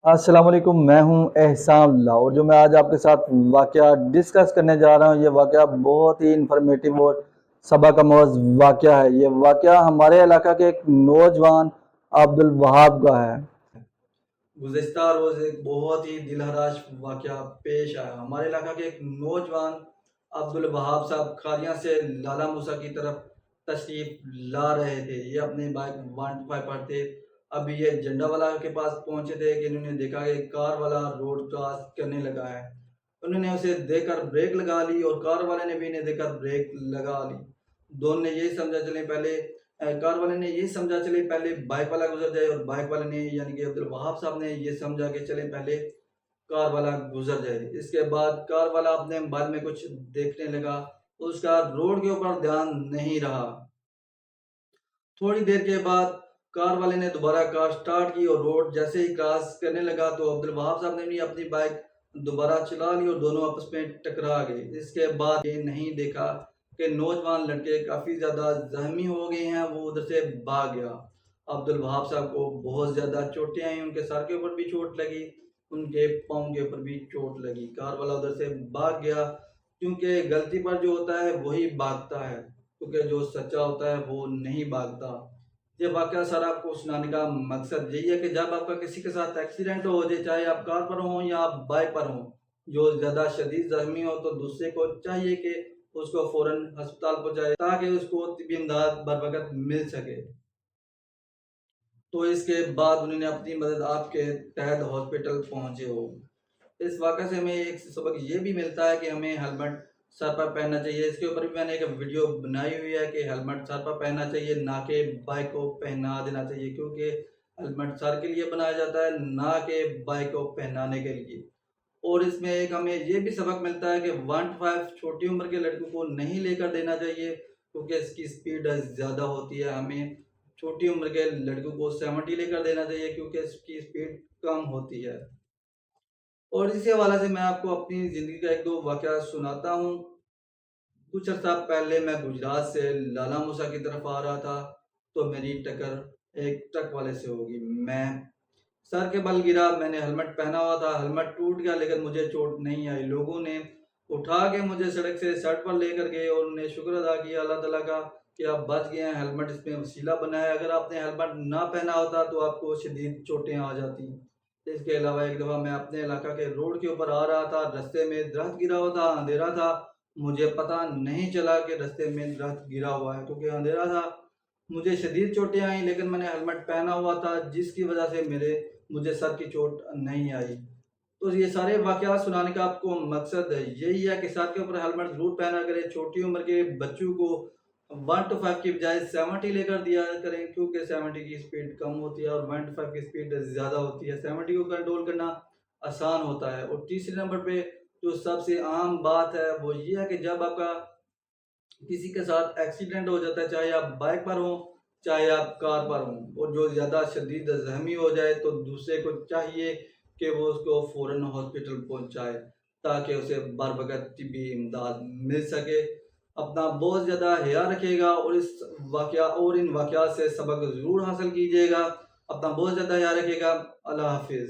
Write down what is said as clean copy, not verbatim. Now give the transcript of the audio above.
السلام علیکم، میں ہوں احسان اللہ، اور جو میں آج آپ کے ساتھ واقعہ ڈسکس کرنے جا رہا ہوں، یہ واقعہ بہت ہی انفارمیٹیو اور سبق آموز واقعہ ہے۔ یہ واقعہ ہمارے علاقہ کے ایک نوجوان عبد الوہاب کا ہے۔ گزشتہ روز ایک بہت ہی دلہراش واقعہ پیش آیا۔ ہمارے علاقہ کے ایک نوجوان عبد الوہاب صاحب کھاریاں سے لالا موسیٰ کی طرف تشریف لا رہے تھے۔ یہ اپنے بائک 125 پر تھے۔ ابھی یہ جھنڈا والا کے پاس پہنچے تھے کہ انہوں نے دیکھا کہ کار والا روڈ کراس کرنے لگا ہے۔ انہوں نے اسے دیکھ کر بریک لگا لی اور کار والے نے بھی انہیں دیکھ کر بریک لگا لی۔ دونوں نے یہی سمجھا چلے کار والے نے یہی سمجھا چلے پہلے بائک والا گزر جائے، اور بائک والے نے یعنی کہ عبد الوہاب صاحب نے یہ سمجھا کہ چلے پہلے کار والا گزر جائے۔ اس کے بعد کار والا اپنے موبائل میں کچھ دیکھنے لگا، اس کا روڈ کے اوپر دھیان نہیں رہا۔ تھوڑی دیر کے بعد کار والے نے دوبارہ کار سٹارٹ کی اور روڈ جیسے ہی کراس کرنے لگا تو عبد الوہاب صاحب نے بھی اپنی بائک دوبارہ چلا لی اور دونوں آپس میں ٹکرا گئے۔ اس کے بعد یہ نہیں دیکھا کہ نوجوان لڑکے کافی زیادہ زخمی ہو گئے ہیں، وہ ادھر سے بھاگ گیا۔ عبد الوہاب صاحب کو بہت زیادہ چوٹیں آئیں، ان کے سر کے اوپر بھی چوٹ لگی، ان کے پاؤں کے اوپر بھی چوٹ لگی۔ کار والا ادھر سے بھاگ گیا، کیونکہ غلطی پر جو ہوتا ہے وہی بھاگتا ہے، کیونکہ جو سچا ہوتا ہے وہ نہیں بھاگتا۔ یہ واقعہ سر آپ کو سنانے کا مقصد یہی ہے کہ جب آپ کا کسی کے ساتھ ایکسیڈنٹ ہو جائے، چاہے آپ کار پر ہوں یا آپ بائک پر ہوں، جو زیادہ شدید زخمی ہو تو دوسرے کو چاہیے کہ اس کو فوراً ہسپتال پہنچائے تاکہ اس کو طبی امداد بر وقت مل سکے۔ تو اس کے بعد انہوں نے اپنی مدد آپ کے تحت ہاسپٹل پہنچے ہو۔ اس واقعہ سے ہمیں ایک سبق یہ بھی ملتا ہے کہ ہمیں ہیلمٹ سر پر پہننا چاہیے۔ اس کے اوپر بھی میں نے ایک ویڈیو بنائی ہوئی ہے کہ ہیلمٹ سر پر پہننا چاہیے، نہ کہ بائک کو پہنا دینا چاہیے، کیونکہ ہیلمٹ سر کے لیے بنایا جاتا ہے، نہ کہ بائک کو پہنانے کے لیے۔ اور اس میں ایک ہمیں یہ بھی سبق ملتا ہے کہ 125 چھوٹی عمر کے لڑکوں کو نہیں لے کر دینا چاہیے، کیونکہ اس کی سپیڈ زیادہ ہوتی ہے۔ ہمیں چھوٹی عمر کے لڑکوں کو 70 لے کر دینا چاہیے، کیونکہ اس کی سپیڈ کم ہوتی ہے۔ اور اسی حوالے سے میں آپ کو اپنی زندگی کا ایک دو واقعہ سناتا ہوں۔ کچھ عرصہ پہلے میں گجرات سے لالا موسیٰ کی طرف آ رہا تھا تو میری ٹکر ایک ٹرک والے سے ہوگی۔ میں سر کے بل گرا، میں نے ہیلمٹ پہنا ہوا تھا، ہیلمٹ ٹوٹ گیا لیکن مجھے چوٹ نہیں آئی۔ لوگوں نے اٹھا کے مجھے سڑک سے سڑک پر لے کر گئے اور انہوں نے شکر ادا کیا اللہ تعالیٰ کا کہ آپ بچ گئے ہیں، ہیلمٹ اس میں وسیلہ بنا ہے۔ اگر آپ نے ہیلمٹ نہ پہنا ہوتا تو آپ کو شدید چوٹیں آ جاتی۔ اس کے علاوہ ایک دفعہ میں اپنے علاقہ کے روڈ کے اوپر آ رہا تھا، رستے میں درخت گرا ہوا تھا، اندھیرا تھا، مجھے پتہ نہیں چلا کہ رستے میں درخت گرا ہوا ہے، کیونکہ اندھیرا تھا۔ مجھے شدید چوٹیں آئیں لیکن میں نے ہیلمٹ پہنا ہوا تھا، جس کی وجہ سے مجھے سر کی چوٹ نہیں آئی۔ تو یہ سارے واقعات سنانے کا آپ کو مقصد یہی ہے کہ سر کے اوپر ہیلمٹ ضرور پہنا کریں۔ چھوٹی عمر کے بچوں کو 125 کی بجائے 70 لے کر دیا کریں، کیونکہ 70 کی سپیڈ کم ہوتی ہے اور 125 کی سپیڈ زیادہ ہوتی ہے۔ 70 کو کنٹرول کرنا آسان ہوتا ہے۔ اور تیسرے نمبر پہ جو سب سے عام بات ہے وہ یہ ہے کہ جب آپ کا کسی کے ساتھ ایکسیڈنٹ ہو جاتا ہے، چاہے آپ بائک پر ہوں چاہے آپ کار پر ہوں، اور جو زیادہ شدید زخمی ہو جائے تو دوسرے کو چاہیے کہ وہ اس کو فوراً ہاسپٹل پہنچائے تاکہ اسے بر وقت طبی امداد مل سکے۔ اپنا بہت زیادہ خیال رکھیے گا اور ان واقعات سے سبق ضرور حاصل کیجیے گا۔ اپنا بہت زیادہ خیال رکھیے گا۔ اللہ حافظ۔